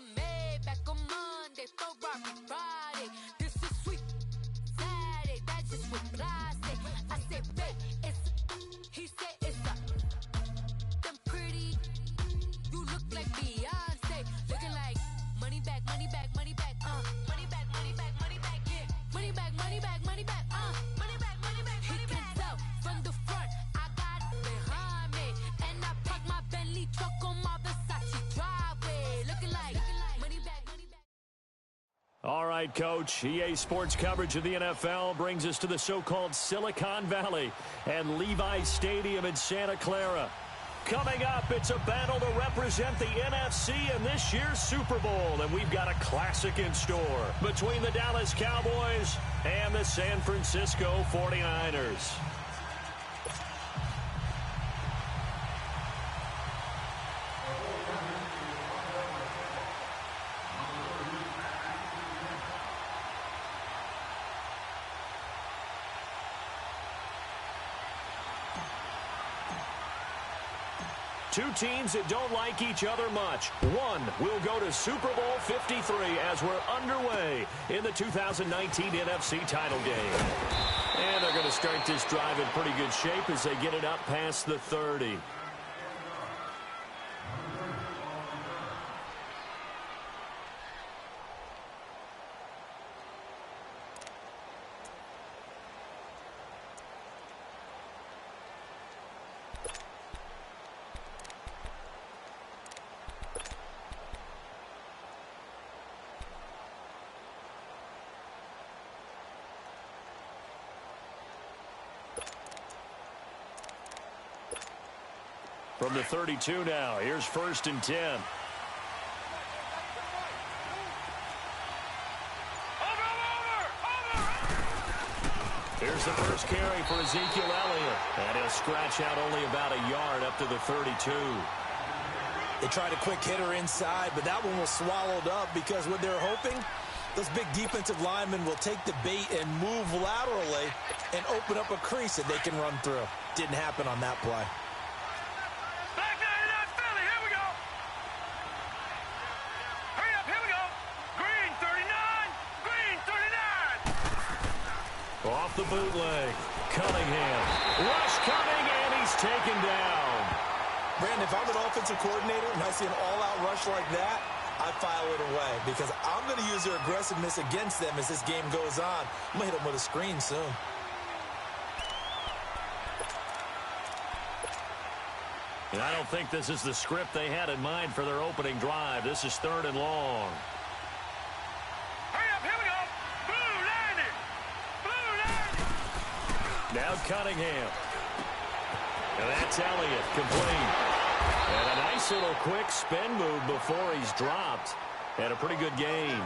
the Maybach on Monday, Ferrari Friday. This is sweet Saturday, that's just what I say. I say, babe, he said it's a them pretty. You look like Beyonce, looking like money back, money back, money back, money back, money back, money back, yeah, money back, money back, money back, money back, money back. He can tell from the front, I got it behind me, and I park my Bentley truck on my Versace driveway, looking like money back, money back. All right, Coach. EA Sports coverage of the NFL brings us to the so-called Silicon Valley and Levi's Stadium in Santa Clara. Coming up, it's a battle to represent the NFC in this year's Super Bowl, and we've got a classic in store between the Dallas Cowboys and the San Francisco 49ers. Two teams that don't like each other much. One will go to Super Bowl 53 as we're underway in the 2019 NFC title game. And they're going to start this drive in pretty good shape as they get it up past the 30. From the 32 now, here's 1st and 10. Here's the first carry for Ezekiel Elliott. And he'll scratch out only about a yard up to the 32. They tried a quick hitter inside, but that one was swallowed up because what they're hoping, those big defensive linemen will take the bait and move laterally and open up a crease that they can run through. Didn't happen on that play. Off the bootleg, Cunningham. Rush coming, and he's taken down. Brandon, if I'm an offensive coordinator and I see an all-out rush like that, I file it away because I'm going to use their aggressiveness against them as this game goes on. I'm going to hit them with a screen soon. And I don't think this is the script they had in mind for their opening drive. This is 3rd and long. Now Cunningham. And that's Elliott, complete. And a nice little quick spin move before he's dropped. And a pretty good game.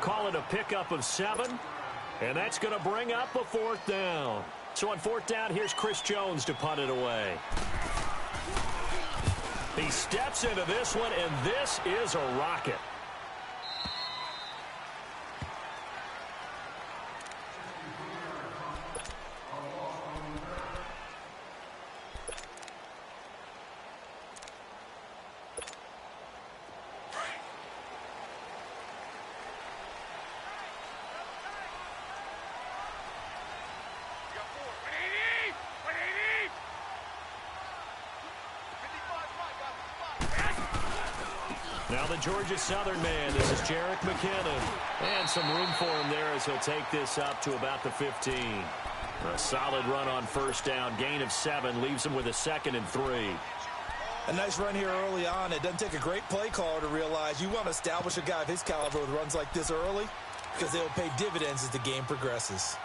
Call it a pickup of 7. And that's going to bring up a 4th down. So on 4th down, here's Chris Jones to punt it away. He steps into this one, and this is a rocket. Now the Georgia Southern man, this is Jerick McKinnon. And some room for him there as he'll take this up to about the 15. A solid run on 1st down, gain of 7, leaves him with a 2nd and 3. A nice run here early on. It doesn't take a great play caller to realize you want to establish a guy of his caliber with runs like this early because they'll pay dividends as the game progresses.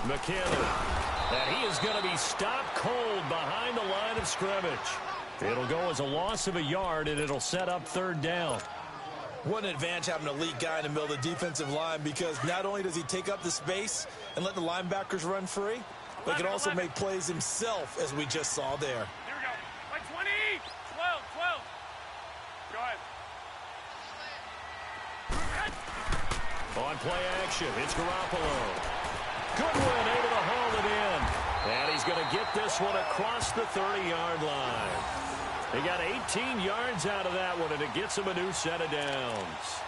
McKinnon, and he is going to be stopped cold behind the line of scrimmage. It'll go as a loss of a yard, and it'll set up 3rd down. What an advantage having an elite guy in the middle of the defensive line because not only does he take up the space and let the linebackers run free, but he can also make plays himself, as we just saw there. Here we go. Like 20, 12, 12. Go ahead. On play action, it's Garoppolo. Goodwin able to haul it in. And he's going to get this one across the 30-yard line. He got 18 yards out of that one, and it gets him a new set of downs.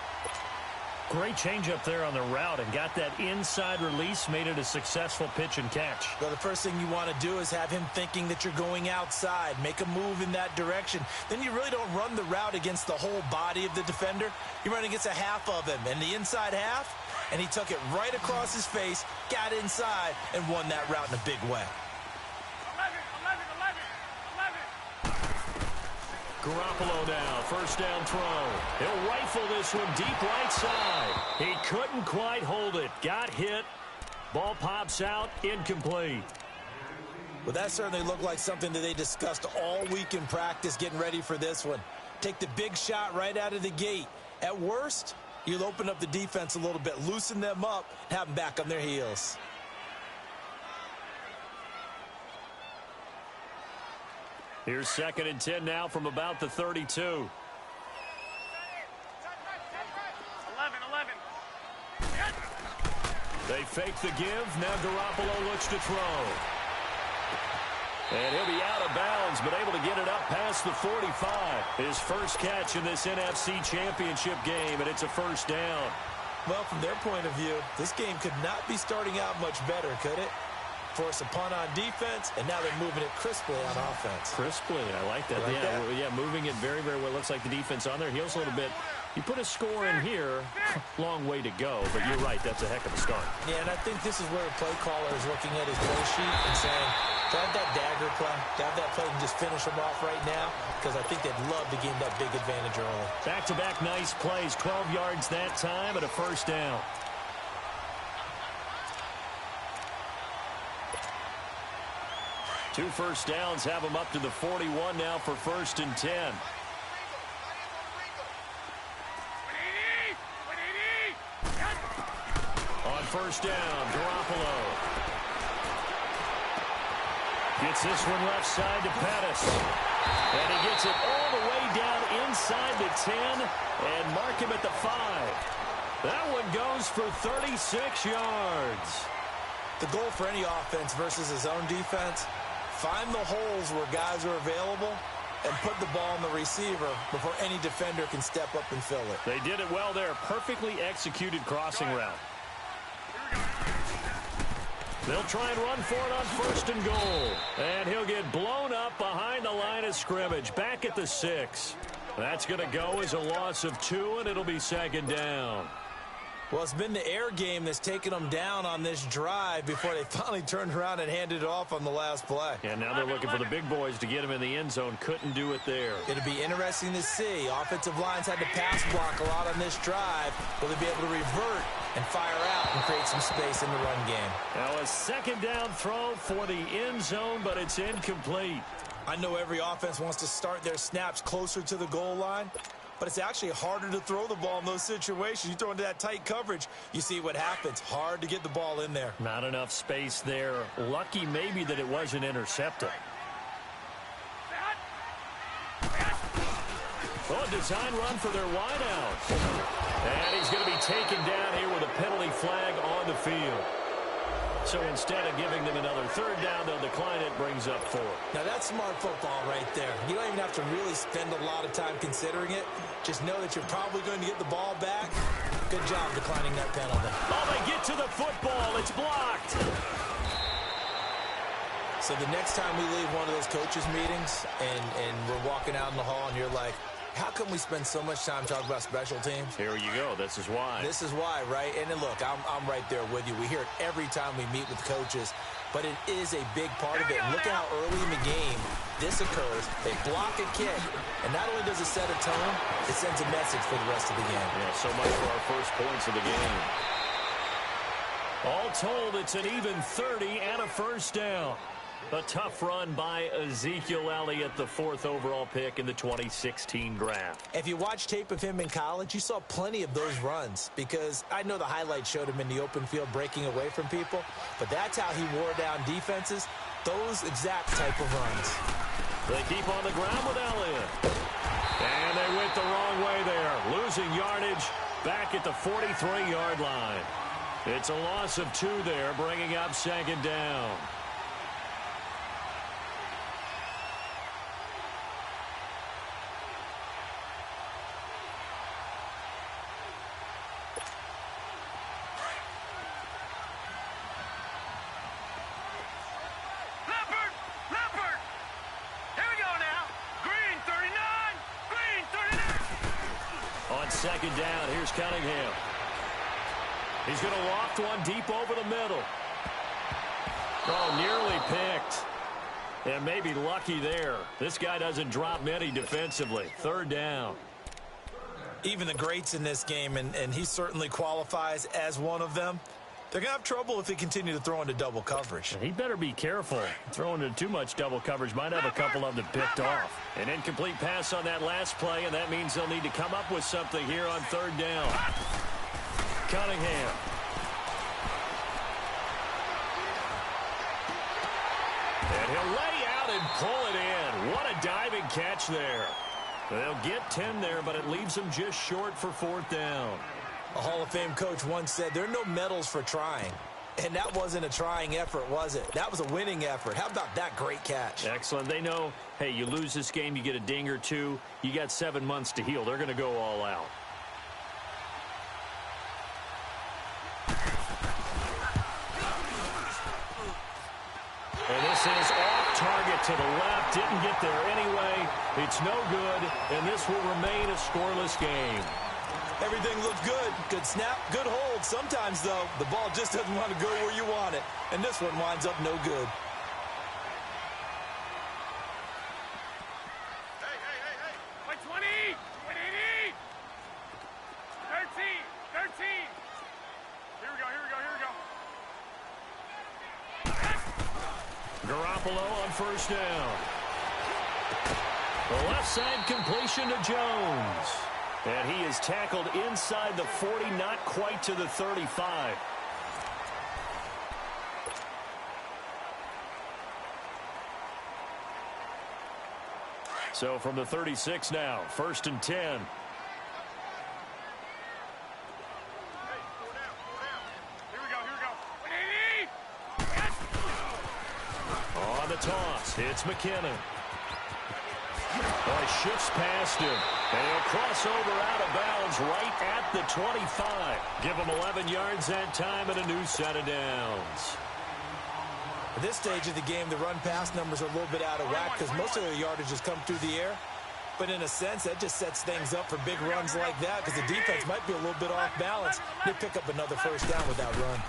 Great change up there on the route and got that inside release, made it a successful pitch and catch. Well, the first thing you want to do is have him thinking that you're going outside, make a move in that direction. Then you really don't run the route against the whole body of the defender. You run against a half of him, and the inside half, and he took it right across his face, got inside, and won that route in a big way. 11. Garoppolo now, first down throw. He'll rifle this one deep right side. He couldn't quite hold it. Got hit. Ball pops out, incomplete. Well, that certainly looked like something that they discussed all week in practice getting ready for this one. Take the big shot right out of the gate. At worst, you'll open up the defense a little bit, loosen them up, and have them back on their heels. Here's 2nd and 10 now from about the 32. 11. They fake the give. Now Garoppolo looks to throw. And he'll be out of bounds, but able to get it up past the 45. His first catch in this NFC Championship game, and it's a first down. Well, from their point of view, this game could not be starting out much better, could it? Force a punt on defense, and now they're moving it crisply on offense. Crisply, I like that. Yeah, moving it very, very well. Looks like the defense on their heels a little bit. You put a score in here, long way to go, but you're right, that's a heck of a start. Yeah, and I think this is where a play caller is looking at his play sheet and saying, to have that dagger play, to have that play and just finish them off right now, because I think they'd love to gain that big advantage early. Back-to-back nice plays, 12 yards that time and a first down. Two first downs have them up to the 41 now for 1st and 10. On first down, Garoppolo. Gets this one left side to Pettis. And he gets it all the way down inside the 10 and mark him at the 5. That one goes for 36 yards. The goal for any offense versus his own defense, find the holes where guys are available and put the ball on the receiver before any defender can step up and fill it. They did it well there. Perfectly executed crossing route. They'll try and run for it on 1st and goal. And he'll get blown up behind the line of scrimmage. Back at the 6. That's going to go as a loss of 2, and it'll be 2nd down. Well, it's been the air game that's taken them down on this drive before they finally turned around and handed it off on the last play. And now they're looking for the big boys to get him in the end zone. Couldn't do it there. It'll be interesting to see. Offensive lines had to pass block a lot on this drive. Will they be able to revert and fire out and create some space in the run game? Now a 2nd down throw for the end zone, but it's incomplete. I know every offense wants to start their snaps closer to the goal line, but it's actually harder to throw the ball in those situations. You throw into that tight coverage, you see what happens. Hard to get the ball in there. Not enough space there. Lucky maybe that it wasn't intercepted. Oh, a design run for their wideout. And he's going to be taken down here with a penalty flag on the field. So instead of giving them another 3rd down, they'll decline it, brings up 4. Now that's smart football right there. You don't even have to really spend a lot of time considering it. Just know that you're probably going to get the ball back. Good job declining that penalty. Oh, they get to the football. It's blocked. So the next time we leave one of those coaches' meetings and we're walking out in the hall and you're like, how come we spend so much time talking about special teams? Here you go. This is why. This is why, right? And then look, I'm right there with you. We hear it every time we meet with coaches, but it is a big part of it. And look at how early in the game this occurs. They block a kick, and not only does it set a tone, it sends a message for the rest of the game. Yeah, so much for our first points of the game. All told, it's an even 30 and a first down. A tough run by Ezekiel Elliott, the 4th overall pick in the 2016 draft. If you watch tape of him in college, you saw plenty of those runs because I know the highlights showed him in the open field breaking away from people, but that's how he wore down defenses, those exact type of runs. They keep on the ground with Elliott. And they went the wrong way there. losing yardage back at the 43-yard line. It's a loss of 2 there, bringing up second down. Second down, here's Cunningham. He's going to loft one deep over the middle. Oh, nearly picked. And maybe lucky there. This guy doesn't drop many defensively. Third down. Even the greats in this game, and he certainly qualifies as one of them, they're going to have trouble if they continue to throw into double coverage. He better be careful. Throwing into too much double coverage might have a couple of them picked off. An incomplete pass on that last play, and that means they'll need to come up with something here on third down. Cunningham. And he'll lay out and pull it in. What a diving catch there. They'll get 10 there, but it leaves them just short for fourth down. A Hall of Fame coach once said, there are no medals for trying. And that wasn't a trying effort, was it? That was a winning effort. How about that great catch? Excellent. They know, hey, you lose this game, you get a ding or two. You got 7 months to heal. They're going to go all out. And this is off target to the left. Didn't get there anyway. It's no good, and this will remain a scoreless game. Everything looked good. Good snap, good hold. Sometimes, though, the ball just doesn't want to go where you want it. And this one winds up no good. Hey, hey, hey, hey. By 20, 180. 13. Here we go. Garoppolo on first down. The left side completion to Jones. And he is tackled inside the 40, not quite to the 35. So from the 36 now, first and 10. Hey, 4 down. Here we go. 180. On the toss, it's McKinnon. Oh, he shifts past him. And he'll cross over out of bounds right at the 25. Give him 11 yards that time and a new set of downs. At this stage of the game, the run-pass numbers are a little bit out of whack because most of their yardage has come through the air. But in a sense, that just sets things up for big runs like that because the defense might be a little bit off balance. They pick up another first down with that run.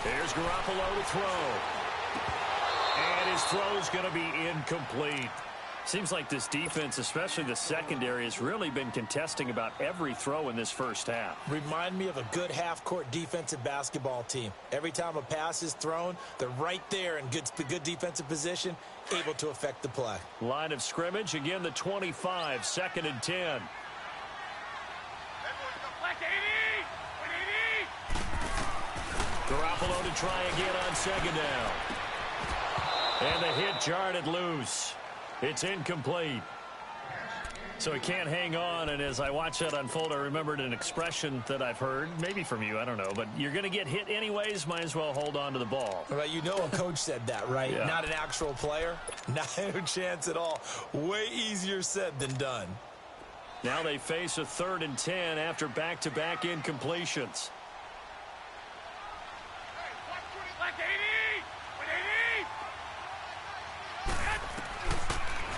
Here's Garoppolo to throw. And his throw's going to be incomplete. Seems like this defense, especially the secondary, has really been contesting about every throw in this first half. Remind me of a good half-court defensive basketball team. Every time a pass is thrown, they're right there in good defensive position, able to affect the play. Line of scrimmage, again the 25, second and 10. Black 80. 180. Garoppolo to try again on second down. And the hit jarred it loose. It's incomplete. So he can't hang on, and as I watch that unfold, I remembered an expression that I've heard, maybe from you, I don't know, but you're going to get hit anyways, might as well hold on to the ball. Right, you know a coach said that, right? Yeah. Not an actual player. Not a chance at all. Way easier said than done. Now they face a third and 10 after back-to-back incompletions. Black 80. 180.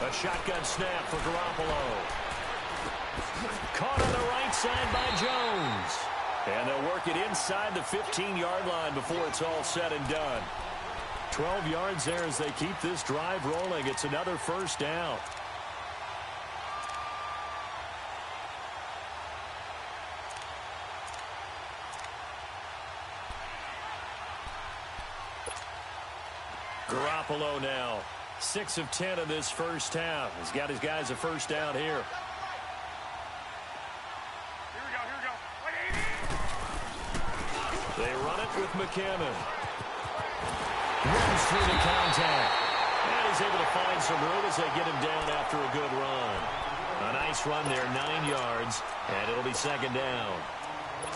A shotgun snap for Garoppolo. Caught on the right side by Jones. And they'll work it inside the 15-yard line before it's all said and done. 12 yards there as they keep this drive rolling. It's another first down. Garoppolo now. 6 of 10 in this first half. He's got his guys a first down here. Here we go. 180. They run it with McKinnon. Runs through the contact. And he's able to find some room as they get him down after a good run. A nice run there, 9 yards, and it'll be second down.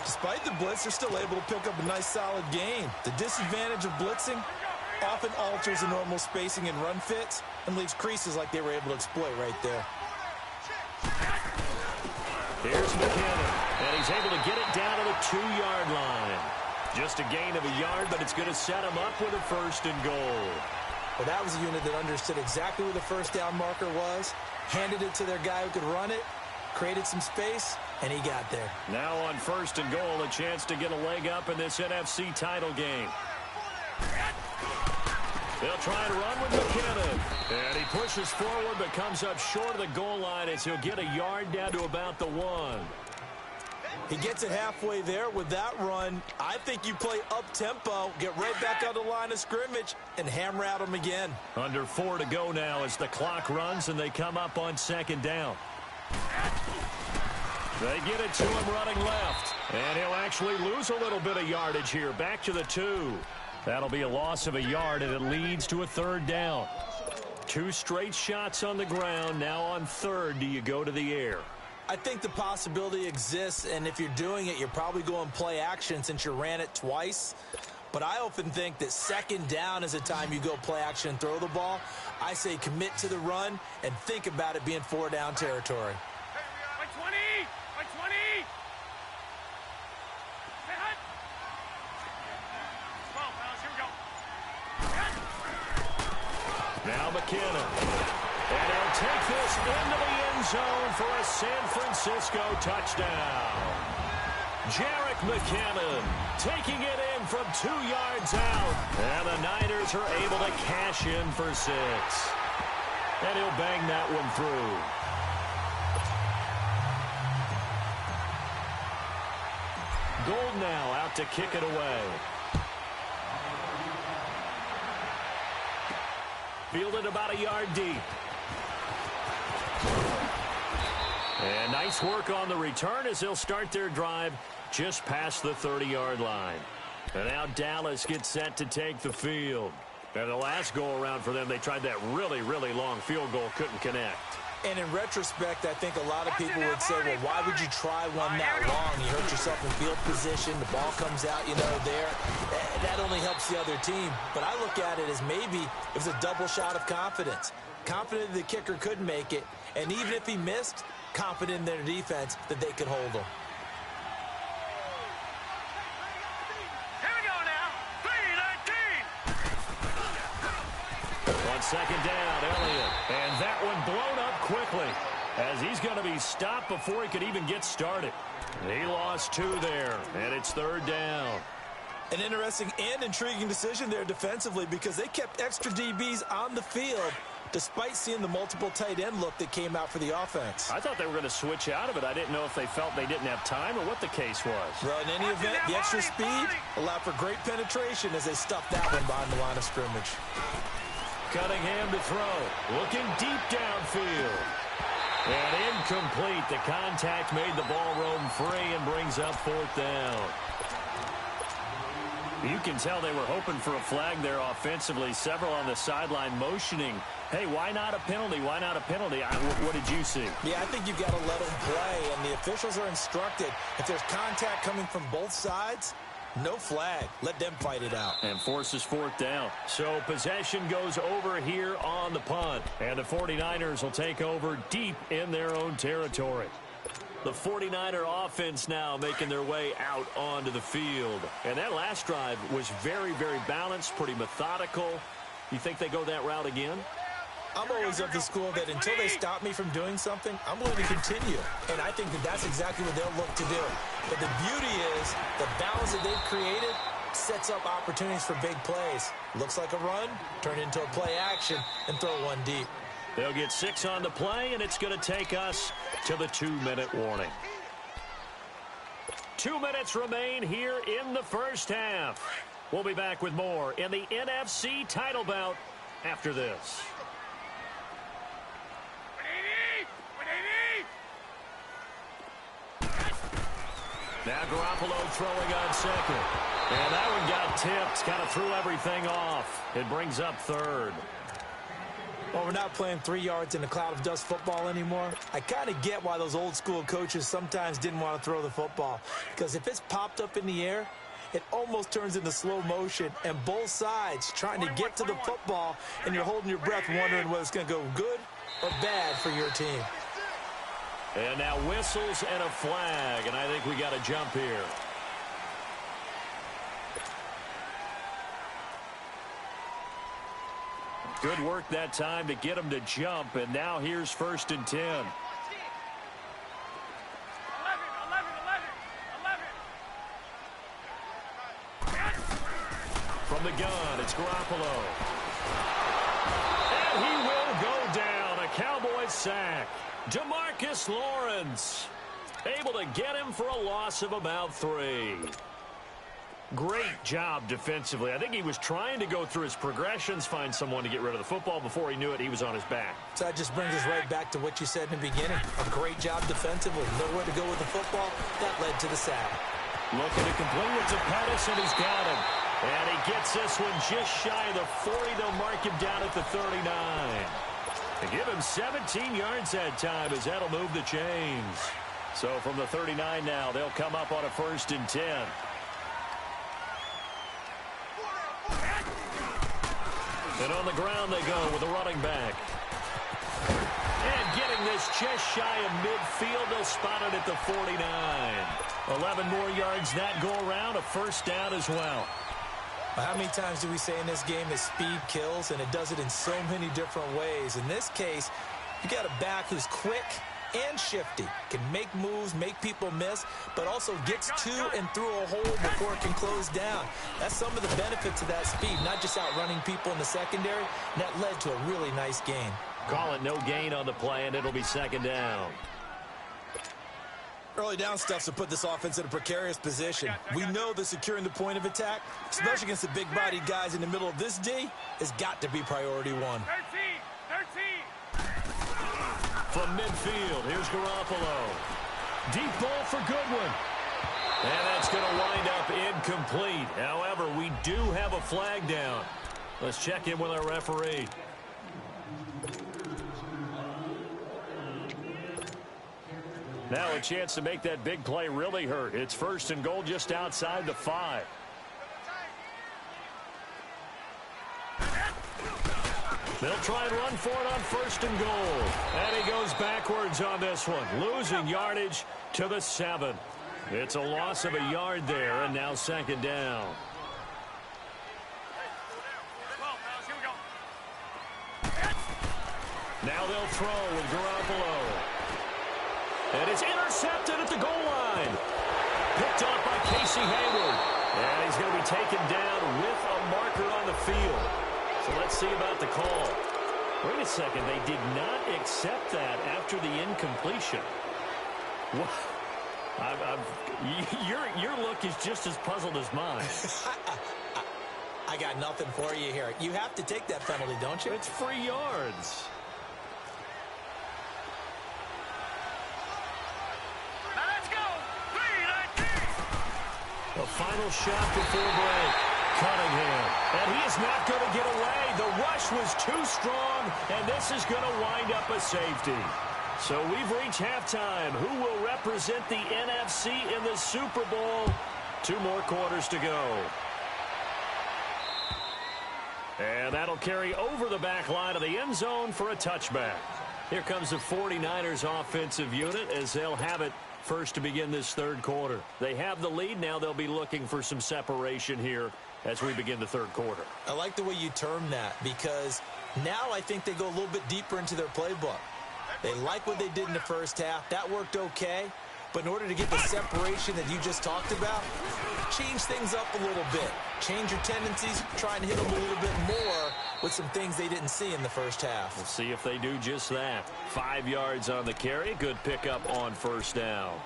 Despite the blitz, they're still able to pick up a nice, solid gain. The disadvantage of blitzing often alters the normal spacing and run fits and leaves creases like they were able to exploit right there. Here's McKinnon, and he's able to get it down to the 2-yard line. Just a gain of a yard, but it's going to set him up with a 1st and goal. Well, that was a unit that understood exactly where the first down marker was, handed it to their guy who could run it, created some space, and he got there. Now on 1st and goal, a chance to get a leg up in this NFC title game. They'll try and run with McKinnon. And he pushes forward but comes up short of the goal line as he'll get a yard down to about the 1. He gets it halfway there with that run. I think you play up-tempo, get right back on the line of scrimmage, and hammer at him again. Under 4 to go now as the clock runs and they come up on 2nd down. They get it to him running left. And he'll actually lose a little bit of yardage here. Back to the 2. That'll be a loss of a yard, and it leads to a 3rd down. 2 straight shots on the ground. Now on 3rd, do you go to the air? I think the possibility exists, and if you're doing it, you're probably going play action since you ran it twice. But I often think that 2nd down is a time you go play action and throw the ball. I say commit to the run and think about it being 4-down territory. By 20! By 20! Stay hot! 12, fellas, here we go. Now McKinnon. And he'll take this into the end zone for a San Francisco touchdown. Jarek McKinnon taking it in from 2 yards out. And the Niners are able to cash in for 6. And he'll bang that one through. Gold now out to kick it away. Fielded about a yard deep. And nice work on the return as they'll start their drive just past the 30-yard line. And now Dallas gets set to take the field. And the last go-around for them, they tried that really, really long field goal, couldn't connect. And in retrospect, I think a lot of people would say, well, why would you try one that long? You hurt yourself in field position. The ball comes out, there. That only helps the other team. But I look at it as maybe it was a double shot of confidence. Confident the kicker could make it. And even if he missed, confident in their defense that they could hold him. Here we go now. 3-19. On 2nd down, Elliott. And that one blown up quickly as he's going to be stopped before he could even get started. He lost 2 there, and it's 3rd down. An interesting and intriguing decision there defensively because they kept extra DBs on the field despite seeing the multiple tight end look that came out for the offense. I thought they were going to switch out of it. I didn't know if they felt they didn't have time or what the case was. Well, in any event, the extra speed allowed for great penetration as they stuffed that one behind the line of scrimmage. Cunningham to throw. Looking deep downfield. And incomplete. The contact made the ball roam free and brings up 4th down. You can tell they were hoping for a flag there offensively. Several on the sideline motioning. Hey, why not a penalty? Why not a penalty? What did you see? Yeah, I think you've got to let them play, and the officials are instructed. If there's contact coming from both sides, no flag. Let them fight it out. And forces 4th down. So possession goes over here on the punt. And the 49ers will take over deep in their own territory. The 49er offense now making their way out onto the field. And that last drive was very, very balanced, pretty methodical. You think they go that route again? I'm always of the school that until they stop me from doing something, I'm going to continue. And I think that that's exactly what they'll look to do. But the beauty is the balance that they've created sets up opportunities for big plays. Looks like a run, turn into a play action, and throw one deep. They'll get 6 on the play, and it's going to take us to the 2-minute warning. 2 minutes remain here in the first half. We'll be back with more in the NFC title bout after this. 180! 180! Now Garoppolo throwing on 2nd. And that one got tipped, kind of threw everything off. It brings up 3rd. Well, we're not playing 3 yards in a cloud of dust football anymore. I kind of get why those old school coaches sometimes didn't want to throw the football. Because if it's popped up in the air, it almost turns into slow motion, and both sides trying to get to the football, and you're holding your breath wondering whether it's going to go good or bad for your team. And now whistles and a flag, and I think we got a jump here. Good work that time to get him to jump, and now here's 1st and 10. 11. From the gun, it's Garoppolo. And he will go down. A Cowboys sack. DeMarcus Lawrence able to get him for a loss of about 3. Great job defensively. I think he was trying to go through his progressions, find someone to get rid of the football. Before he knew it, he was on his back. So that just brings us right back to what you said in the beginning. A great job defensively. Nowhere to go with the football. That led to the sack. Looking to complete it to Pettis, and he's got him. And he gets this one just shy of the 40. They'll mark him down at the 39. They give him 17 yards that time, as that'll move the chains. So from the 39 now, they'll come up on a 1st and 10. And on the ground they go with a running back. And getting this just shy of midfield, they'll spot it at the 49. 11 more yards that go around, a 1st down as well. How many times do we say in this game that speed kills, and it does it in so many different ways? In this case, you got a back who's quick and shifty, can make moves, make people miss, but also gets to and through a hole before it can close down. That's some of the benefits of that speed, not just outrunning people in the secondary. And that led to a really nice gain. Call it no gain on the play, and it'll be 2nd down. Early down stuff's to put this offense in a precarious position. We know that securing the point of attack, especially against the big-bodied guys in the middle of this D, has got to be priority 1. 13. From midfield, here's Garoppolo. Deep ball for Goodwin. And that's going to wind up incomplete. However, we do have a flag down. Let's check in with our referee. Now a chance to make that big play really hurt. It's 1st and goal just outside the 5. They'll try and run for it on 1st and goal. And he goes backwards on this one, losing yardage to the 7. It's a loss of a yard there, and now 2nd down. Now they'll throw with Garoppolo. And it's intercepted at the goal line. Picked up by Casey Hayward. And he's going to be taken down with a marker on the field. So let's see about the call. Wait a second. They did not accept that after the incompletion. What? Your look is just as puzzled as mine. I got nothing for you here. You have to take that penalty, don't you? It's 3 yards. The final shot before break. Cunningham. And he is not going to get away. The rush was too strong, and this is going to wind up a safety. So we've reached halftime. Who will represent the NFC in the Super Bowl? 2 more quarters to go. And that'll carry over the back line of the end zone for a touchback. Here comes the 49ers offensive unit as they'll have it first to begin this 3rd quarter. They have the lead. Now they'll be looking for some separation here as we begin the 3rd quarter. I like the way you term that, because now I think they go a little bit deeper into their playbook. They like what they did in the 1st half. That worked okay. But in order to get the separation that you just talked about, change things up a little bit. Change your tendencies, try and hit them a little bit more with some things they didn't see in the 1st half. We'll see if they do just that. 5 yards on the carry. Good pickup on 1st down.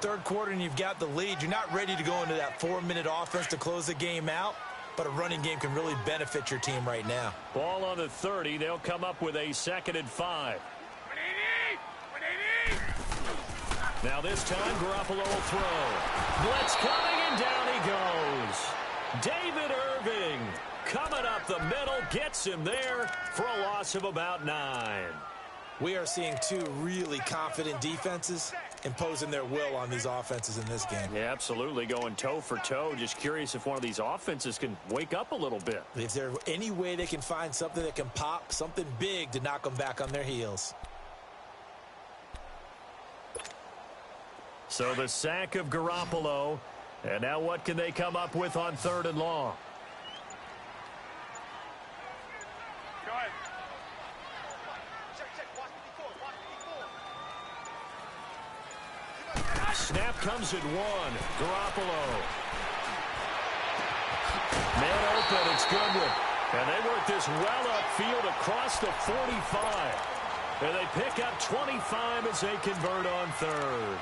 3rd quarter and you've got the lead. You're not ready to go into that 4-minute offense to close the game out, but a running game can really benefit your team right now. Ball on the 30. They'll come up with a 2nd and 5. Now this time, Garoppolo will throw. Blitz coming, and down he goes. David Irving coming up the middle, gets him there for a loss of about 9. We are seeing two really confident defenses imposing their will on these offenses in this game. Yeah, absolutely, going toe for toe. Just curious if one of these offenses can wake up a little bit. Is there any way they can find something that can pop, something big to knock them back on their heels? So the sack of Garoppolo, and now what can they come up with on 3rd and long? Snap comes at 1. Garoppolo. Man open, it's Goodwin. And they work this well upfield across the 45. And they pick up 25 as they convert on 3rd.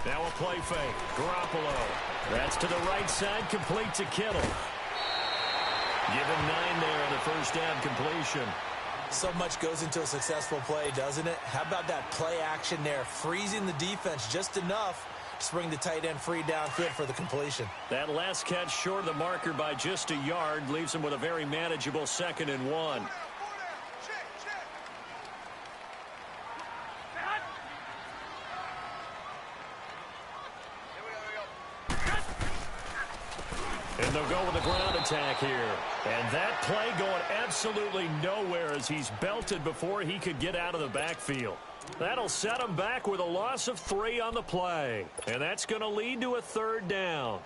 Now a play fake. Garoppolo. That's to the right side, complete to Kittle. Give him 9 there on the first down completion. So much goes into a successful play, doesn't it? How about that play action there, freezing the defense just enough to bring the tight end free downfield for the completion. That last catch short of the marker by just a yard leaves him with a very manageable 2nd and 1. And they'll go with the ground attack here. And that play going absolutely nowhere as he's belted before he could get out of the backfield. That'll set him back with a loss of 3 on the play. And that's going to lead to a 3rd down.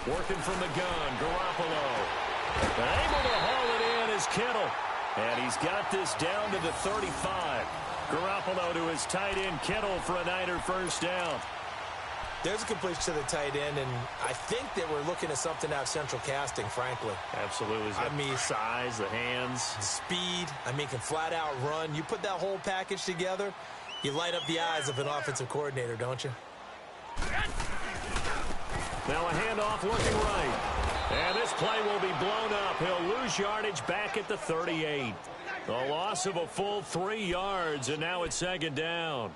Working from the gun, Garoppolo. Able to haul it in is Kittle. And he's got this down to the 35. Garoppolo to his tight end, Kittle, for a Niner first down. There's a completion to the tight end, and I think that we're looking at something out of central casting, frankly. Absolutely. I mean, size, the hands. Speed. I mean, can flat out run. You put that whole package together, you light up the eyes of an offensive coordinator, don't you? Now a handoff looking right. And this play will be blown up. He'll lose yardage back at the 38. A loss of a full 3 yards, and now it's 2nd down.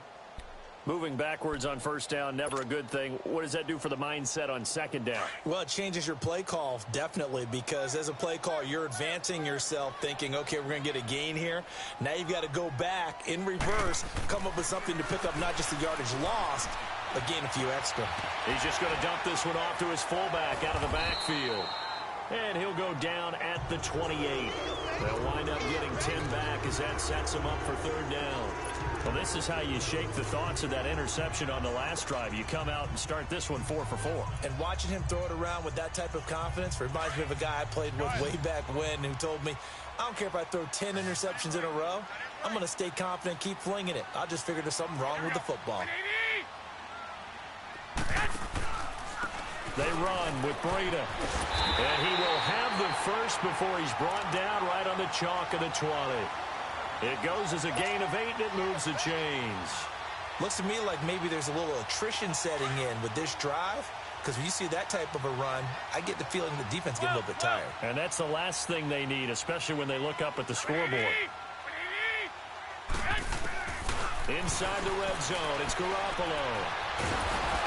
Moving backwards on first down, never a good thing. What does that do for the mindset on 2nd down? Well, it changes your play call, definitely, because as a play caller, you're advancing yourself thinking, okay, we're going to get a gain here. Now you've got to go back in reverse, come up with something to pick up not just the yardage lost, but gain a few extra. He's just going to dump this one off to his fullback out of the backfield. And he'll go down at the 28. They'll wind up getting 10 back as that sets him up for 3rd down. Well, this is how you shake the thoughts of that interception on the last drive. You come out and start this one 4 for 4. And watching him throw it around with that type of confidence reminds me of a guy I played with way back when who told me, I don't care if I throw 10 interceptions in a row. I'm going to stay confident, keep flinging it. I just figured there's something wrong with the football. They run with Breida. And he will have the first before he's brought down right on the chalk of the 20. It goes as a gain of 8, and it moves the chains. Looks to me like maybe there's a little attrition setting in with this drive, because when you see that type of a run, I get the feeling the defense gets a little bit tired. And that's the last thing they need, especially when they look up at the scoreboard. Inside the red zone, it's Garoppolo.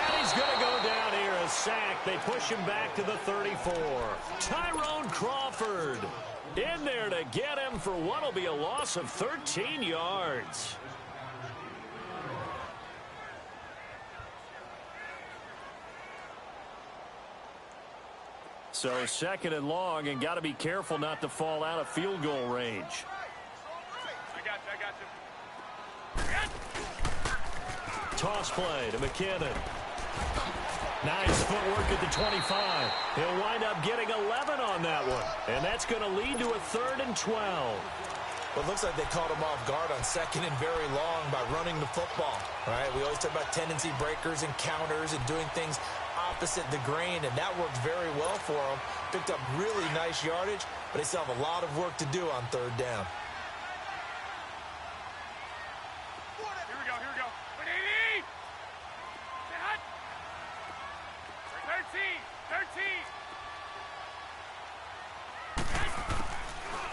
And he's going to go down here, a sack. They push him back to the 34. Tyrone Crawford in there to get him for what will be a loss of 13 yards. So 2nd and long, and got to be careful not to fall out of field goal range. I got you. Toss play to McKinnon. Nice footwork at the 25. He'll wind up getting 11 on that one. And that's going to lead to a 3rd and 12. Well, it looks like they caught him off guard on 2nd and very long by running the football. Right? We always talk about tendency breakers and counters and doing things opposite the grain, and that worked very well for them. Picked up really nice yardage, but they still have a lot of work to do on third down. Here we go, here we go. 180! Stay hot! 13!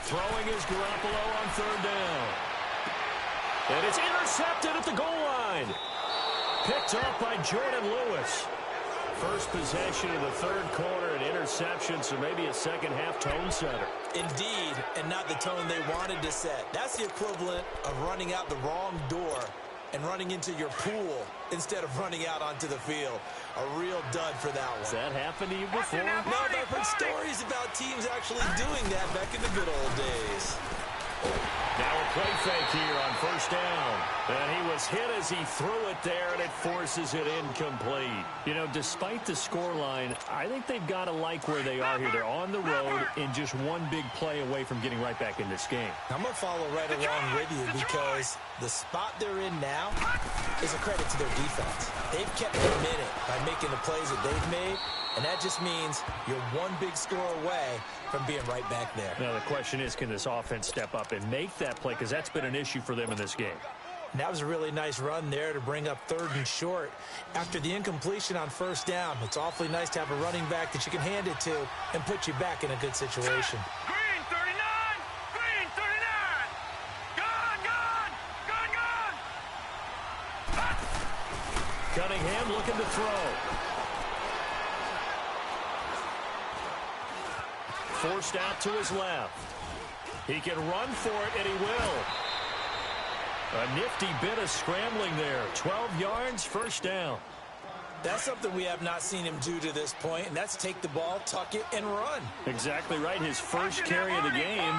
Throwing is Garoppolo on third down. And it's intercepted at the goal line. Picked up by Jordan Lewis. First possession of the third quarter, an interception, so maybe a second-half tone setter. Indeed, and not the tone they wanted to set. That's the equivalent of running out the wrong door and running into your pool instead of running out onto the field. A real dud for that one. Has that happened to you before? No, but I've heard stories about teams actually doing that back in the good old days. Now a play fake here on first down. And he was hit as he threw it there, and it forces it incomplete. You know, despite the scoreline, I think they've got to like where they are here. They're on the road and just one big play away from getting right back in this game. I'm going to follow right along with you because the spot they're in now is a credit to their defense. They've kept them in it by making the plays that they've made, and that just means you're one big score away from being right back there. Now the question is, can this offense step up and make that play? Because that's been an issue for them in this game. And that was a really nice run there to bring up third and short. After the incompletion on first down, it's awfully nice to have a running back that you can hand it to and put you back in a good situation. Green 39! Green 39! Gone, gone! Gone, gone! Cunningham looking to throw. Forced out to his left. He can run for it, and he will. A nifty bit of scrambling there. 12 yards, first down. That's something we have not seen him do to this point, and that's take the ball, tuck it, and run. Exactly right. His first carry of the game.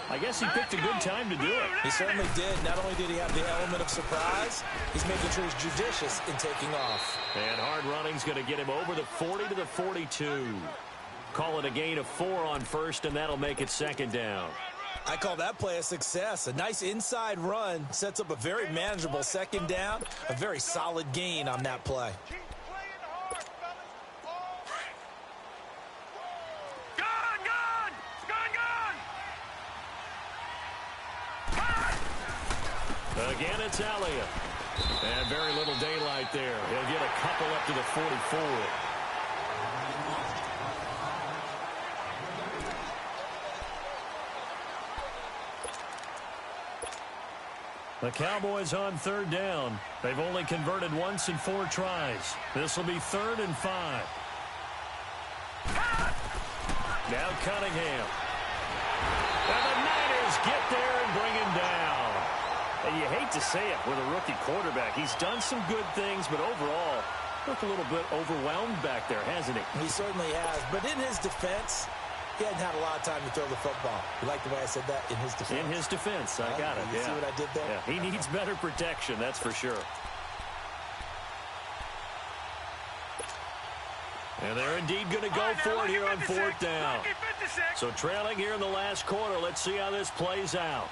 I guess he picked a good time to do it. He certainly did. Not only did he have the element of surprise, he's making sure he's judicious in taking off. And hard running's going to get him over the 40 to the 42. Call it a gain of 4 on first, and that'll make it second down. I call that play a success. A nice inside run sets up a very manageable second down, a very solid gain on that play. Gone, gone! Gone, gone! Again, it's Elliott. And very little daylight there. He'll get a couple up to the 44. The Cowboys on third down. They've only converted once in 4 tries. This will be 3rd and 5. Now Cunningham. And the Niners get there and bring him down. And you hate to say it with a rookie quarterback. He's done some good things, but overall, looked a little bit overwhelmed back there, hasn't he? He certainly has. But in his defense, he hadn't had a lot of time to throw the football. You like the way I said that? In his defense. In his defense. I got it. You see what I did there? Yeah, he needs better protection, that's for sure. And they're indeed going to go for it here on 4th down. So trailing here in the last quarter. Let's see how this plays out.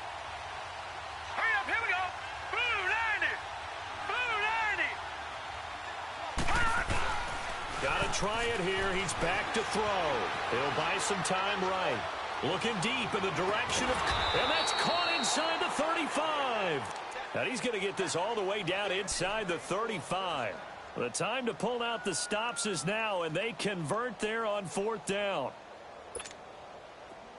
Hurry up, here we go! Blue 90! Blue 90! Got to try it here. He's back to throw. He'll buy some time right. Looking deep in the direction of... And that's caught inside the 35. And he's going to get this all the way down inside the 35. The time to pull out the stops is now, and they convert there on 4th down.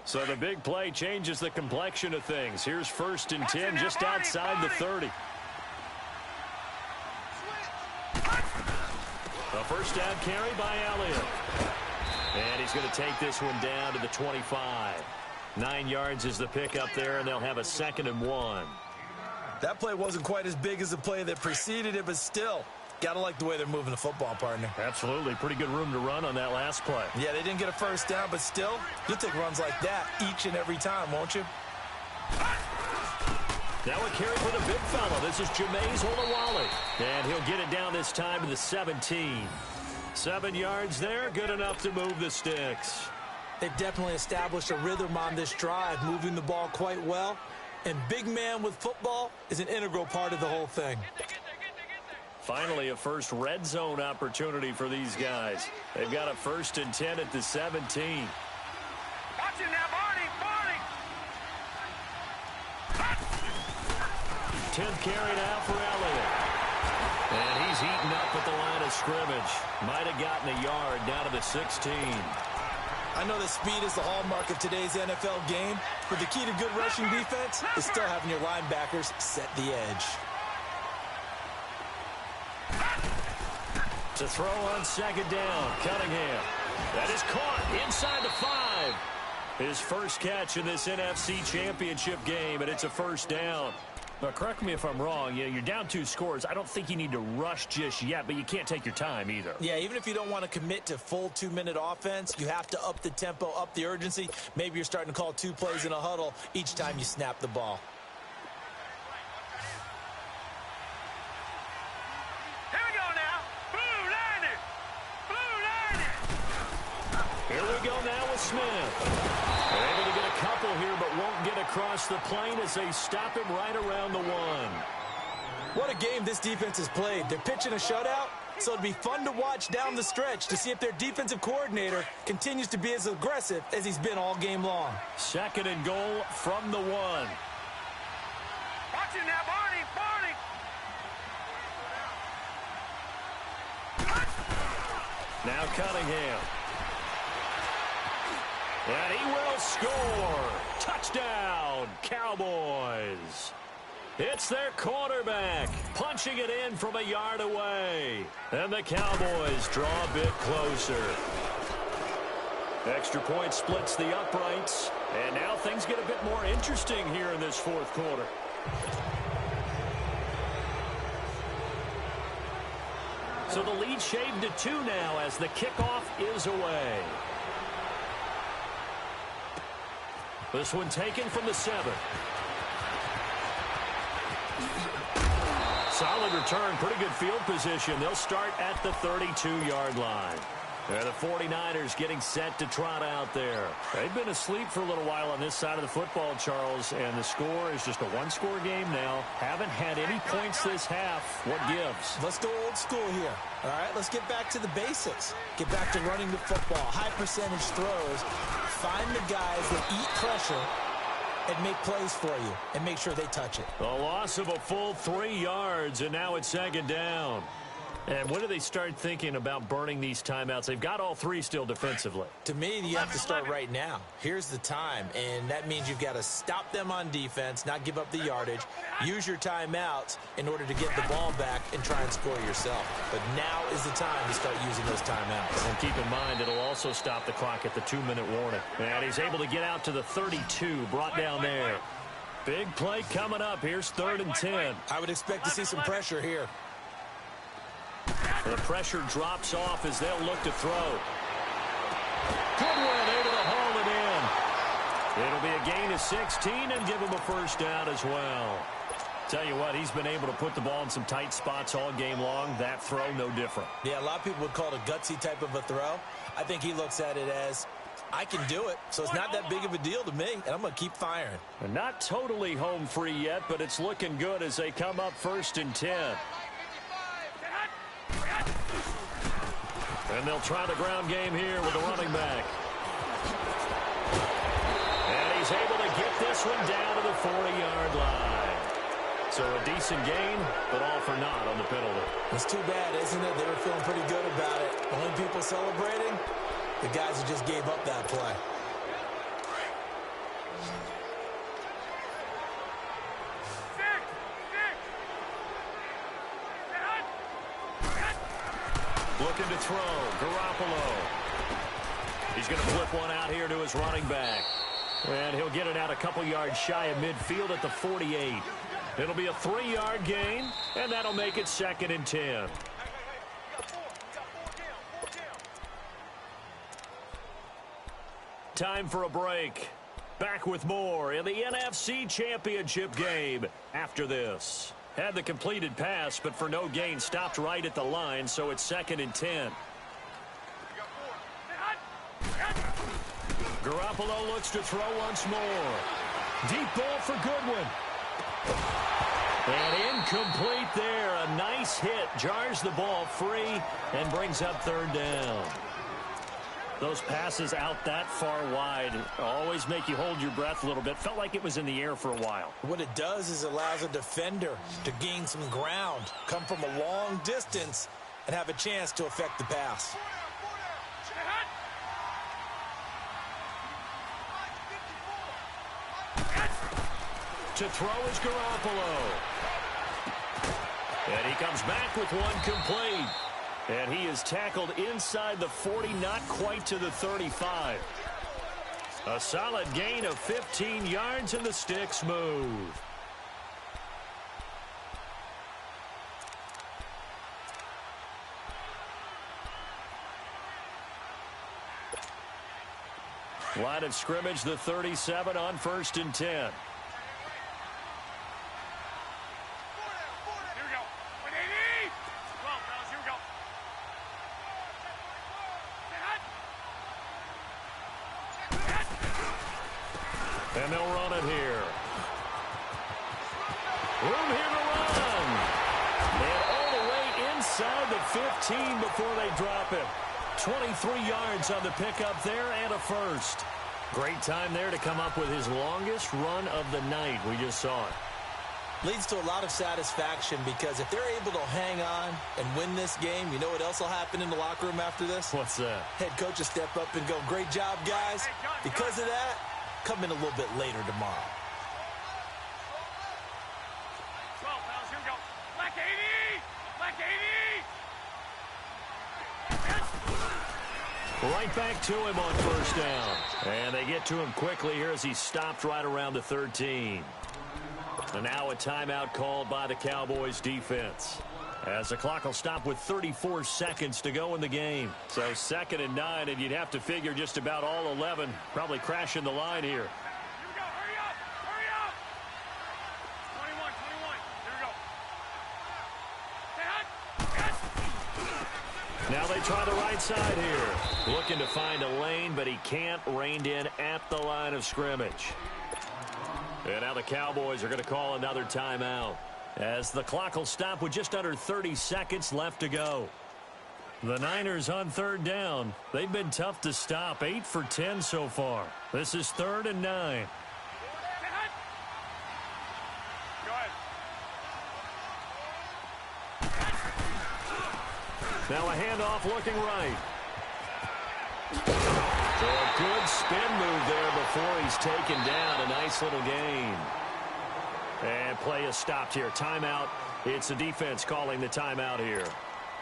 So the big play changes the complexion of things. Here's 1st and 10 just outside the 30. A first down carry by Elliott. And he's going to take this one down to the 25. 9 yards is the pickup there, and they'll have a 2nd and 1. That play wasn't quite as big as the play that preceded it, but still, got to like the way they're moving the football, partner. Absolutely. Pretty good room to run on that last play. Yeah, they didn't get a first down, but still, you'll take runs like that each and every time, won't you? Now a carry for the big fella. This is Jameis Olawale. And he'll get it down this time to the 17. 7 yards there, good enough to move the sticks. They've definitely established a rhythm on this drive, moving the ball quite well. And big man with football is an integral part of the whole thing. Finally, a first red zone opportunity for these guys. They've got a 1st and 10 at the 17. Watch it now, Barney! 10th carry now for Elliott. And he's eaten up at the line of scrimmage. Might have gotten a yard down to the 16. I know that speed is the hallmark of today's NFL game, but the key to good rushing defense is still having your linebackers set the edge. To throw on 2nd down, Cunningham. That is caught inside the 5. His first catch in this NFC Championship game, and it's a 1st down. Now, correct me if I'm wrong. You're down 2 scores. I don't think you need to rush just yet, but you can't take your time either. Yeah, even if you don't want to commit to full 2-minute offense, you have to up the tempo, up the urgency. Maybe you're starting to call 2 plays in a huddle each time you snap the ball. Here we go now. Blue line it. Blue line it. Here we go now with Smith. They're able to get a couple here, but won't get across the plane as they stop him right around the 1. What a game this defense has played. They're pitching a shutout, so it'll be fun to watch down the stretch to see if their defensive coordinator continues to be as aggressive as he's been all game long. 2nd and goal from the 1. Watch it now, Barney! Now Cunningham. And he will score. Touchdown, Cowboys. It's their quarterback, punching it in from a yard away. And the Cowboys draw a bit closer. Extra point splits the uprights. And now things get a bit more interesting here in this 4th quarter. So the lead shaved to 2 now as the kickoff is away. This one taken from the 7. Solid return, pretty good field position. They'll start at the 32-yard line. And the 49ers getting set to trot out there. They've been asleep for a little while on this side of the football, Charles, and the score is just a 1-score game now. Haven't had any points this half. What gives? Let's go old school here. All right, let's get back to the basics. Get back to running the football, high percentage throws. Find the guys that eat pressure and make plays for you and make sure they touch it. A loss of a full 3 yards, and now it's 2nd down. And when do they start thinking about burning these timeouts? They've got all 3 still defensively. To me, you have to start right now. Here's the time, and that means you've got to stop them on defense, not give up the yardage, use your timeouts in order to get the ball back and try and score yourself. But now is the time to start using those timeouts. And keep in mind, it'll also stop the clock at the 2-minute warning. And he's able to get out to the 32, brought down there. Big play coming up. Here's 3rd and 10. I would expect to see some pressure here. The pressure drops off as they'll look to throw. Good one, able to haul it in. It'll be a gain of 16 and give him a 1st down as well. Tell you what, he's been able to put the ball in some tight spots all game long. That throw, no different. Yeah, a lot of people would call it a gutsy type of a throw. I think he looks at it as, I can do it, so it's not that big of a deal to me, and I'm going to keep firing. And not totally home free yet, but it's looking good as they come up 1st and 10. And they'll try the ground game here with the running back. And he's able to get this one down to the 40-yard line. So a decent gain, but all for naught on the penalty. It's too bad, isn't it? They were feeling pretty good about it. Only people celebrating, the guys who just gave up that play. Looking to throw, Garoppolo. He's going to flip one out here to his running back. And he'll get it out a couple yards shy of midfield at the 48. It'll be a 3-yard gain, and that'll make it 2nd and 10. Time for a break. Back with more in the NFC Championship game after this. Had the completed pass, but for no gain, stopped right at the line, so it's 2nd and 10. Garoppolo looks to throw once more. Deep ball for Goodwin. And incomplete there. A nice hit. Jars the ball free and brings up third down. Those passes out that far wide always make you hold your breath a little bit. Felt like it was in the air for a while. What it does is it allows a defender to gain some ground, come from a long distance, and have a chance to affect the pass. To throw is Garoppolo. And he comes back with one complete. And he is tackled inside the 40, not quite to the 35. A solid gain of 15 yards, and the sticks move. Line of scrimmage, the 37 on 1st and 10. And they'll run it here. Room here to run. And all the way inside the 15 before they drop him. 23 yards on the pickup there and a first. Great time there to come up with his longest run of the night. We just saw it. Leads to a lot of satisfaction because if they're able to hang on and win this game, you know what else will happen in the locker room after this? What's that? Head coach will step up and go, great job, guys. Because of that, come in a little bit later tomorrow. 12, fellas, here we go. Black 80! Black 80! Right back to him on first down. And they get to him quickly here as he stopped right around the 13. And now a timeout called by the Cowboys defense, as the clock will stop with 34 seconds to go in the game. So 2nd and 9, and you'd have to figure just about all 11 probably crashing the line here. Here we go. Hurry up. Hurry up. 21. Here we go. Now they try the right side here. Looking to find a lane, but he can't. Reined in at the line of scrimmage. And now the Cowboys are going to call another timeout, as the clock will stop with just under 30 seconds left to go. The Niners on 3rd down. They've been tough to stop. 8 for 10 so far. This is 3rd and 9. Go ahead. Now a handoff looking right. So a good spin move there before he's taken down. A nice little gain. And play is stopped here. Timeout. It's the defense calling the timeout here,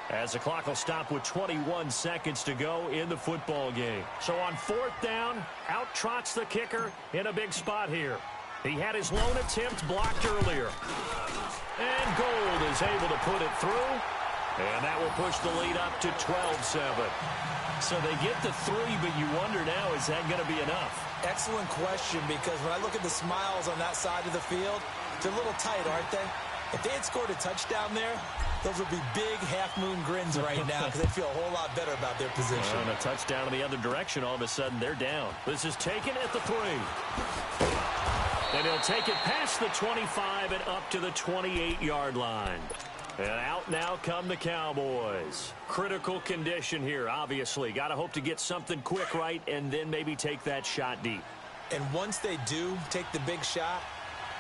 as the clock will stop with 21 seconds to go in the football game. So on 4th down, out trots the kicker in a big spot here. He had his lone attempt blocked earlier. And Gold is able to put it through. And that will push the lead up to 12-7. So they get the 3, but you wonder now, is that going to be enough? Excellent question, because when I look at the smiles on that side of the field, they're a little tight, aren't they? If they had scored a touchdown there, those would be big half-moon grins right now, because they'd feel a whole lot better about their position. And a touchdown in the other direction, all of a sudden they're down. This is taken at the 3. And he'll take it past the 25 and up to the 28-yard line. And out now come the Cowboys. Critical condition here, obviously. Got to hope to get something quick right and then maybe take that shot deep. And once they do take the big shot,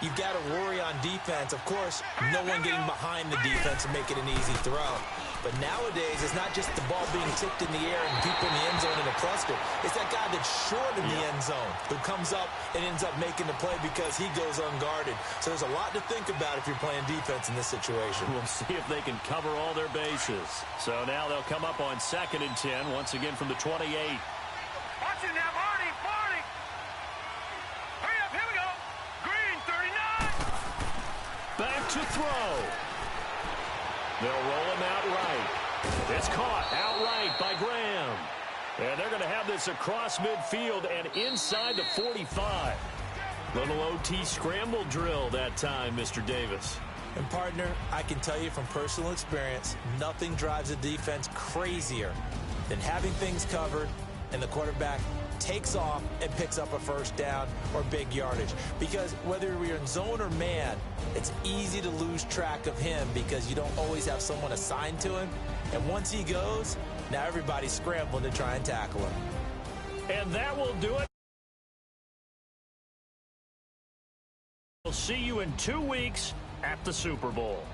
you've got to worry on defense. Of course, no one getting behind the defense and make it an easy throw. But nowadays, it's not just the ball being tipped in the air and people in the end zone in a cluster. It's that guy that's short in the end zone who comes up and ends up making the play because he goes unguarded. So there's a lot to think about if you're playing defense in this situation. We'll see if they can cover all their bases. So now they'll come up on 2nd and 10, once again from the 28. Watch it now, Marty. Hurry up, here we go. Green, 39. Back to throw. They'll roll him out right. It's caught outright by Graham. And they're going to have this across midfield and inside the 45. Little OT scramble drill that time, Mr. Davis. And, partner, I can tell you from personal experience, nothing drives a defense crazier than having things covered and the quarterback takes off and picks up a first down or big yardage. Because whether you're in zone or man, it's easy to lose track of him because you don't always have someone assigned to him. And once he goes, now everybody's scrambling to try and tackle him. And that will do it. We'll see you in 2 weeks at the Super Bowl.